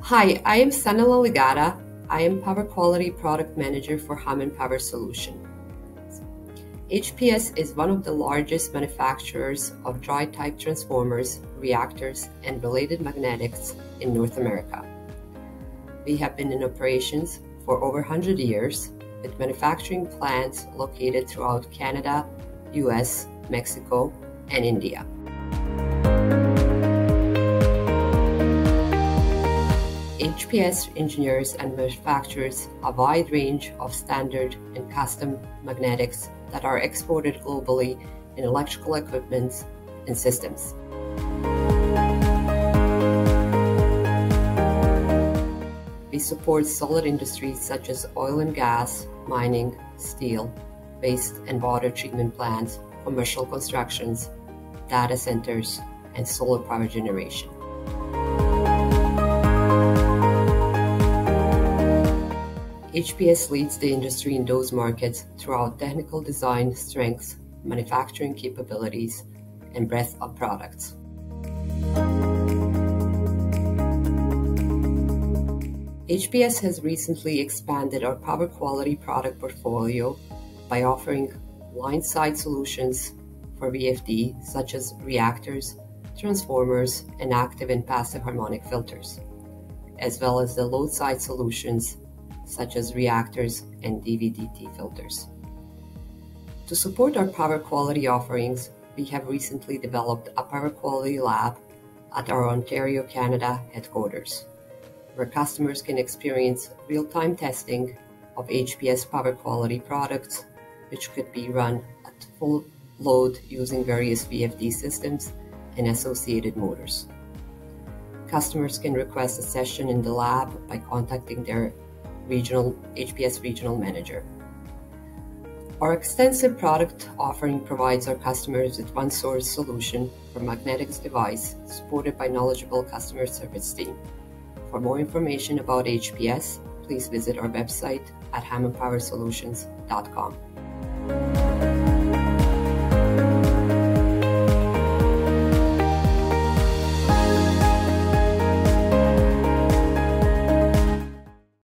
Hi, I am Sanela Ligada. I am Power Quality Product Manager for Hammond Power Solutions. HPS is one of the largest manufacturers of dry-type transformers, reactors, and related magnetics in North America. We have been in operations for over 100 years, with manufacturing plants located throughout Canada, US, Mexico, and India. HPS engineers and manufactures a wide range of standard and custom magnetics that are exported globally in electrical equipment and systems. We support solid industries such as oil and gas, mining, steel, waste and water treatment plants, commercial constructions, data centers, and solar power generation. HPS leads the industry in those markets throughout technical design strengths, manufacturing capabilities, and breadth of products. HPS has recently expanded our power quality product portfolio by offering line-side solutions for VFD, such as reactors, transformers, and active and passive harmonic filters, as well as the load-side solutions such as reactors and DVDT filters. To support our power quality offerings, we have recently developed a power quality lab at our Ontario, Canada headquarters, where customers can experience real-time testing of HPS power quality products, which could be run at full load using various VFD systems and associated motors. Customers can request a session in the lab by contacting their HPS regional manager. Our extensive product offering provides our customers with one-source solution for magnetics device supported by knowledgeable customer service team. For more information about HPS, please visit our website at hammondpowersolutions.com.